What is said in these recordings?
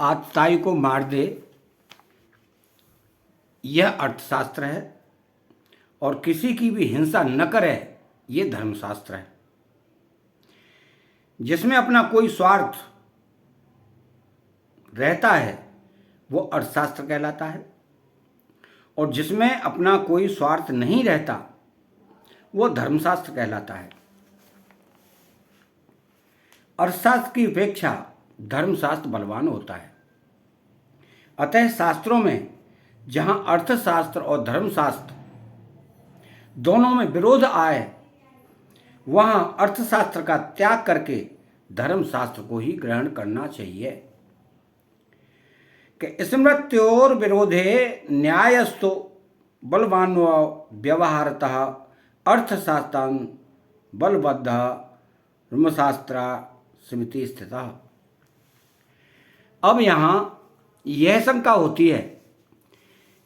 आतताई को मार दे, यह अर्थशास्त्र है। और किसी की भी हिंसा न करे, यह धर्मशास्त्र है। जिसमें अपना कोई स्वार्थ रहता है वो अर्थशास्त्र कहलाता है, और जिसमें अपना कोई स्वार्थ नहीं रहता वो धर्मशास्त्र कहलाता है। अर्थशास्त्र की अपेक्षा धर्मशास्त्र बलवान होता है। अतः शास्त्रों में जहाँ अर्थशास्त्र और धर्मशास्त्र दोनों में विरोध आए, वहाँ अर्थशास्त्र का त्याग करके धर्मशास्त्र को ही ग्रहण करना चाहिए। कि स्मृत्योर विरोधे न्यायस्तु बलवान्व व्यवहारतः अर्थशास्त्रं बलबद्ध धर्मशास्त्र समिति स्थिता। अब यहाँ यह शंका होती है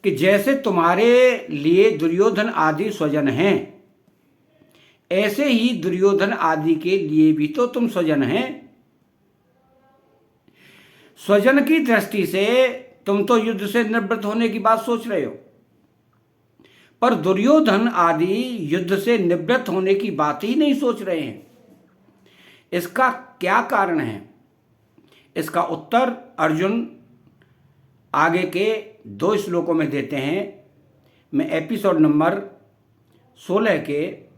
कि जैसे तुम्हारे लिए दुर्योधन आदि स्वजन हैं, ऐसे ही दुर्योधन आदि के लिए भी तो तुम स्वजन हैं। स्वजन की दृष्टि से तुम तो युद्ध से निवृत्त होने की बात सोच रहे हो, पर दुर्योधन आदि युद्ध से निवृत्त होने की बात ही नहीं सोच रहे हैं। इसका क्या कारण है? इसका उत्तर अर्जुन आगे के 2 श्लोकों में देते हैं। मैं एपिसोड नंबर 16 के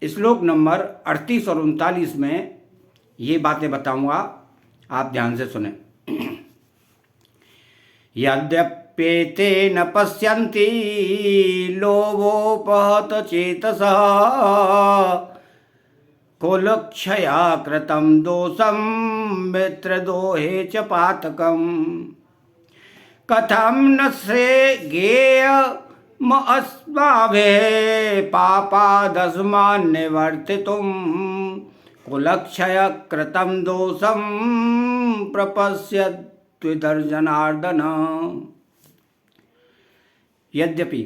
श्लोक नंबर 38 और 39 में ये बातें बताऊंगा, आप ध्यान से सुने। यद्यप्येते न पश्यन्ति लोभोपहत चेतसः कुलक्षया कृतं दोषं मित्रद्रोहे च पातकम् कथं न श्रेयेयमस्माभिः पापादस्मान् निवर्तितुं कुलक्षय कृतं दोषं प्रपश्यद्विदर्जनार्दन। यद्यपि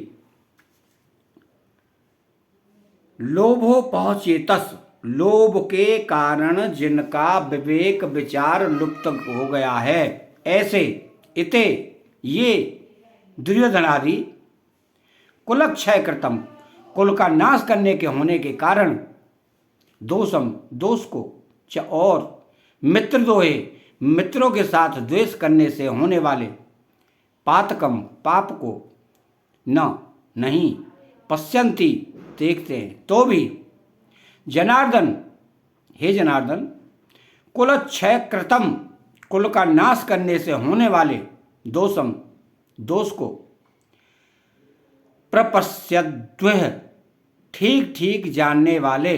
लोभोपहचेतस, लोभ के कारण जिनका विवेक विचार लुप्त हो गया है, ऐसे इते ये दुर्योधन आदि कुलक्षय कृतम, कुल का नाश करने के होने के कारण दोषम, दोष को च और मित्रद्रोहे, मित्रों के साथ द्वेष करने से होने वाले पातकम, पाप को न नहीं पश्यन्ति, देखते हैं तो भी जनार्दन, हे जनार्दन, कुलक्षय कृतम, कुल का नाश करने से होने वाले दोषम, दोष को प्रपश्यद्वः, ठीक ठीक जानने वाले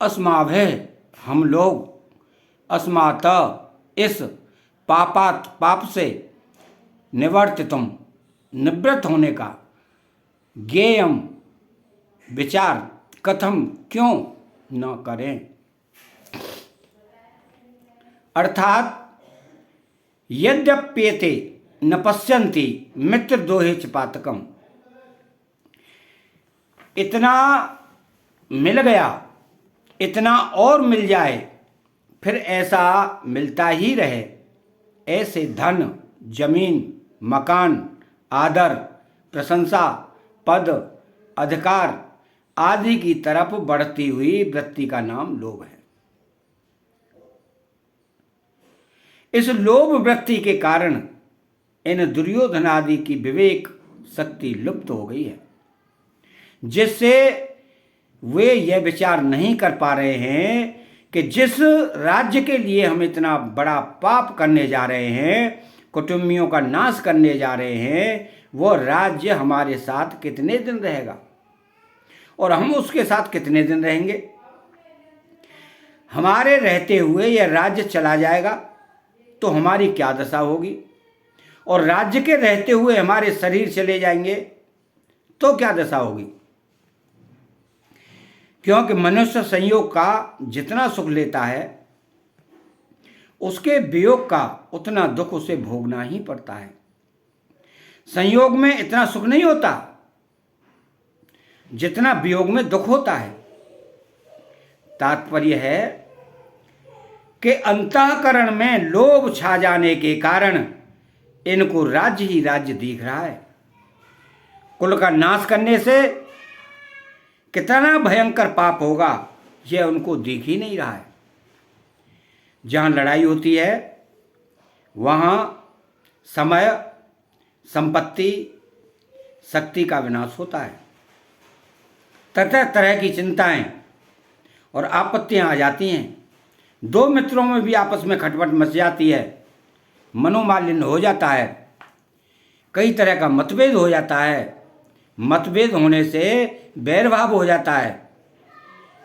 अस्माभः, हम लोग अस्मात्, इस पापात, पाप से निवर्तितुम, निवृत्त होने का ज्ञेयम, विचार कथम, क्यों न करें। अर्थात यद्यप्येते न पश्यन्ति मित्रद्रोहे च पातकम, इतना मिल गया, इतना और मिल जाए, फिर ऐसा मिलता ही रहे, ऐसे धन, जमीन, मकान, आदर, प्रशंसा, पद, अधिकार आदि की तरफ बढ़ती हुई वृत्ति का नाम लोभ है। इस लोभ वृत्ति के कारण इन दुर्योधन आदि की विवेक शक्ति लुप्त हो गई है, जिससे वे यह विचार नहीं कर पा रहे हैं कि जिस राज्य के लिए हम इतना बड़ा पाप करने जा रहे हैं, कुटुंबियों का नाश करने जा रहे हैं, वो राज्य हमारे साथ कितने दिन रहेगा और हम उसके साथ कितने दिन रहेंगे। हमारे रहते हुए यह राज्य चला जाएगा तो हमारी क्या दशा होगी, और राज्य के रहते हुए हमारे शरीर चले जाएंगे तो क्या दशा होगी। क्योंकि मनुष्य संयोग का जितना सुख लेता है, उसके वियोग का उतना दुख उसे भोगना ही पड़ता है। संयोग में इतना सुख नहीं होता जितना वियोग में दुख होता है। तात्पर्य है कि अंतःकरण में लोभ छा जाने के कारण इनको राज्य ही राज्य दिख रहा है। कुल का नाश करने से कितना भयंकर पाप होगा यह उनको दिख ही नहीं रहा है। जहाँ लड़ाई होती है वहाँ समय, संपत्ति, शक्ति का विनाश होता है। तरह तरह की चिंताएं और आपत्तियां आ जाती हैं। दो मित्रों में भी आपस में खटपट मच जाती है, मनोमालिन्य हो जाता है, कई तरह का मतभेद हो जाता है। मतभेद होने से बैरभाव हो जाता है।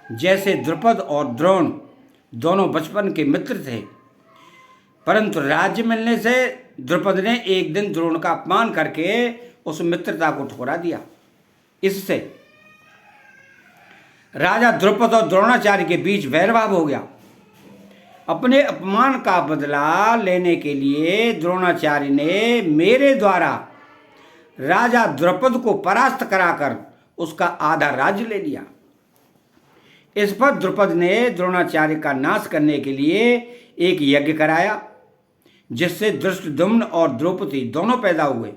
जैसे द्रुपद और द्रोण दोनों बचपन के मित्र थे, परंतु राज्य मिलने से द्रुपद ने एक दिन द्रोण का अपमान करके उस मित्रता को ठुकरा दिया। इससे राजा द्रुपद और द्रोणाचार्य के बीच वैरभाव हो गया। अपने अपमान का बदला लेने के लिए द्रोणाचार्य ने मेरे द्वारा राजा द्रुपद को परास्त कराकर उसका आधा राज्य ले लिया। इस पर द्रुपद ने द्रोणाचार्य का नाश करने के लिए एक यज्ञ कराया, जिससे धृष्टद्युम्न और द्रौपदी दोनों पैदा हुए।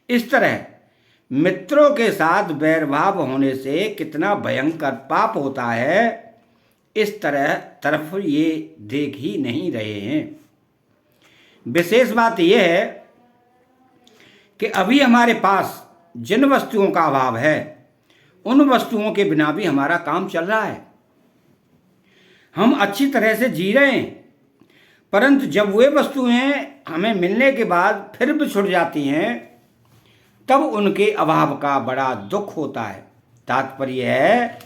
इस तरह मित्रों के साथ बैरभाव होने से कितना भयंकर पाप होता है, इस तरफ ये देख ही नहीं रहे हैं। विशेष बात यह है कि अभी हमारे पास जिन वस्तुओं का अभाव है उन वस्तुओं के बिना भी हमारा काम चल रहा है। हम अच्छी तरह से जी रहे हैं, परंतु जब वे वस्तुएं हमें मिलने के बाद फिर भी छूट जाती हैं तब उनके अभाव का बड़ा दुख होता है। तात्पर्य है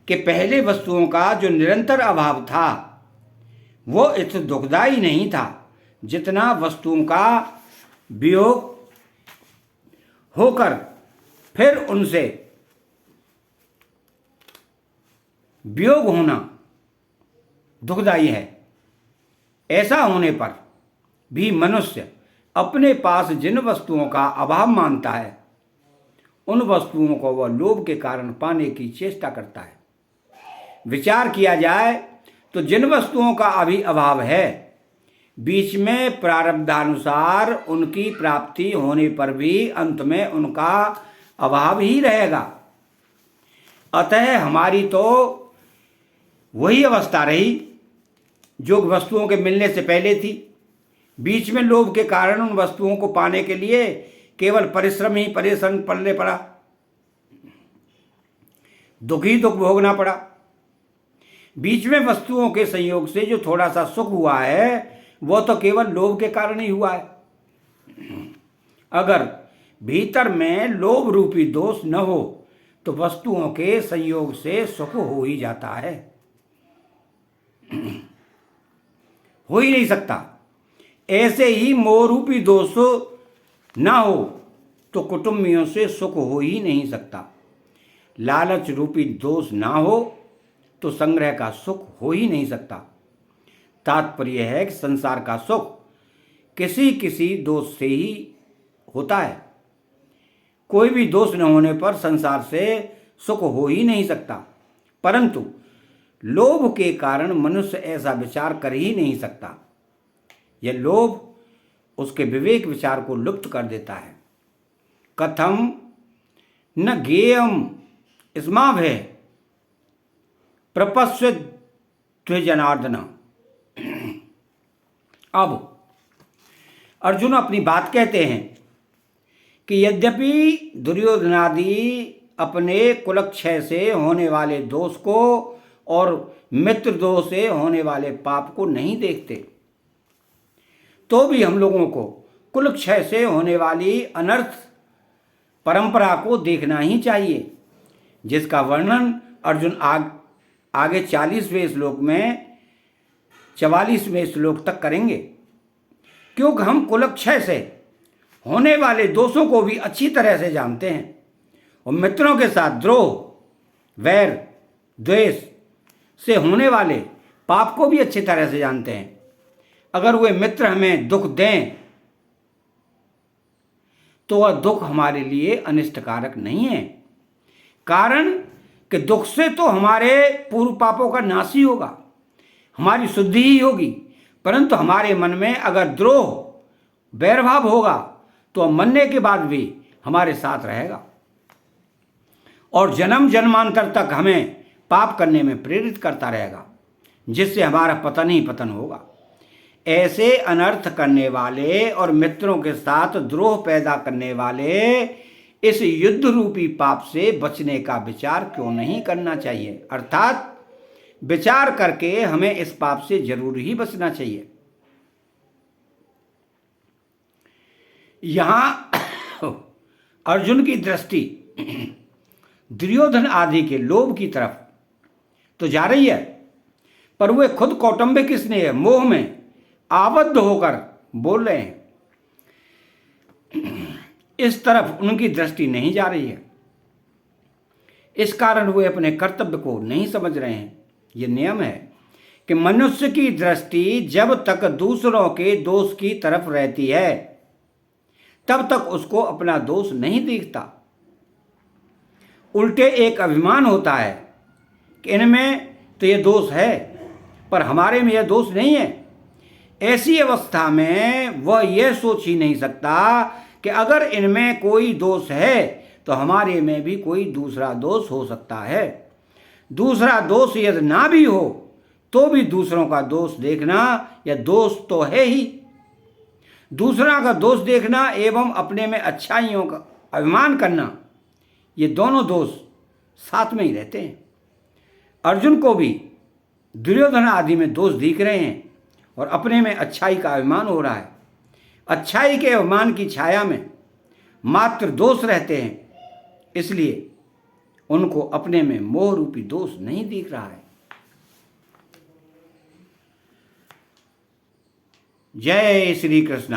कि पहले वस्तुओं का जो निरंतर अभाव था वो इतना दुखदायी नहीं था जितना वस्तुओं का वियोग होकर फिर उनसे वियोग होना दुखदायी है। ऐसा होने पर भी मनुष्य अपने पास जिन वस्तुओं का अभाव मानता है उन वस्तुओं को वह लोभ के कारण पाने की चेष्टा करता है। विचार किया जाए तो जिन वस्तुओं का अभी अभाव है, बीच में प्रारब्धानुसार उनकी प्राप्ति होने पर भी अंत में उनका अभाव ही रहेगा। अतः हमारी तो वही अवस्था रही जो वस्तुओं के मिलने से पहले थी। बीच में लोभ के कारण उन वस्तुओं को पाने के लिए केवल परिश्रम ही परेशान पड़ने पड़ा, दुख ही दुख भोगना पड़ा। बीच में वस्तुओं के संयोग से जो थोड़ा सा सुख हुआ है वो तो केवल लोभ के कारण ही हुआ है। अगर भीतर में लोभ रूपी दोष न हो तो वस्तुओं के संयोग से सुख हो ही जाता है, हो ही नहीं सकता। ऐसे ही मोह रूपी दोष ना हो तो कुटुंबियों से सुख हो ही नहीं सकता। लालच रूपी दोष ना हो तो संग्रह का सुख हो ही नहीं सकता। तात्पर्य है कि संसार का सुख किसी किसी दोष से ही होता है। कोई भी दोष न होने पर संसार से सुख हो ही नहीं सकता, परंतु लोभ के कारण मनुष्य ऐसा विचार कर ही नहीं सकता। यह लोभ उसके विवेक विचार को लुप्त कर देता है। कथम न ज्ञेयम स्माभे प्रपश्य द्विजनार्दन। अब अर्जुन अपनी बात कहते हैं कि यद्यपि दुर्योधनादि अपने कुलक्षय से होने वाले दोष को और मित्र दोष से होने वाले पाप को नहीं देखते, तो भी हम लोगों को कुलक्षय से होने वाली अनर्थ परंपरा को देखना ही चाहिए, जिसका वर्णन अर्जुन आगे 40वें श्लोक में 44वें श्लोक तक करेंगे। क्योंकि हम कुलक्षय से होने वाले दोषों को भी अच्छी तरह से जानते हैं और मित्रों के साथ द्रोह, वैर, द्वेष से होने वाले पाप को भी अच्छी तरह से जानते हैं। अगर वे मित्र हमें दुख दें तो वह दुख हमारे लिए अनिष्टकारक नहीं है, कारण कि दुख से तो हमारे पूर्व पापों का नाश ही होगा। हमारी शुद्धि ही होगी। परंतु हमारे मन में अगर द्रोह वैरभाव होगा तो मरने के बाद भी हमारे साथ रहेगा और जन्म जन्मांतर तक हमें पाप करने में प्रेरित करता रहेगा, जिससे हमारा पतन ही पतन होगा। ऐसे अनर्थ करने वाले और मित्रों के साथ द्रोह पैदा करने वाले इस युद्ध रूपी पाप से बचने का विचार क्यों नहीं करना चाहिए? अर्थात विचार करके हमें इस पाप से जरूर ही बचना चाहिए। यहां अर्जुन की दृष्टि दुर्योधन आदि के लोभ की तरफ तो जा रही है, पर वे खुद कौटुंबिक स्नेह मोह में आबद्ध होकर बोल रहे हैं। इस तरफ उनकी दृष्टि नहीं जा रही है। इस कारण वे अपने कर्तव्य को नहीं समझ रहे हैं। यह नियम है कि मनुष्य की दृष्टि जब तक दूसरों के दोष की तरफ रहती है तब तक उसको अपना दोष नहीं दिखता। उल्टे एक अभिमान होता है कि इनमें तो ये दोष है पर हमारे में यह दोष नहीं है। ऐसी अवस्था में वह यह सोच ही नहीं सकता कि अगर इनमें कोई दोष है तो हमारे में भी कोई दूसरा दोष हो सकता है। दूसरा दोष यदि ना भी हो तो भी दूसरों का दोष देखना यह दोष तो है ही। दूसरा का दोष देखना एवं अपने में अच्छाइयों का अभिमान करना, ये दोनों दोष साथ में ही रहते हैं। अर्जुन को भी दुर्योधन आदि में दोष दिख रहे हैं और अपने में अच्छाई का अभिमान हो रहा है। अच्छाई के अभिमान की छाया में मात्र दोष रहते हैं, इसलिए उनको अपने में मोह रूपी दोष नहीं दिख रहा है। जय श्री कृष्ण।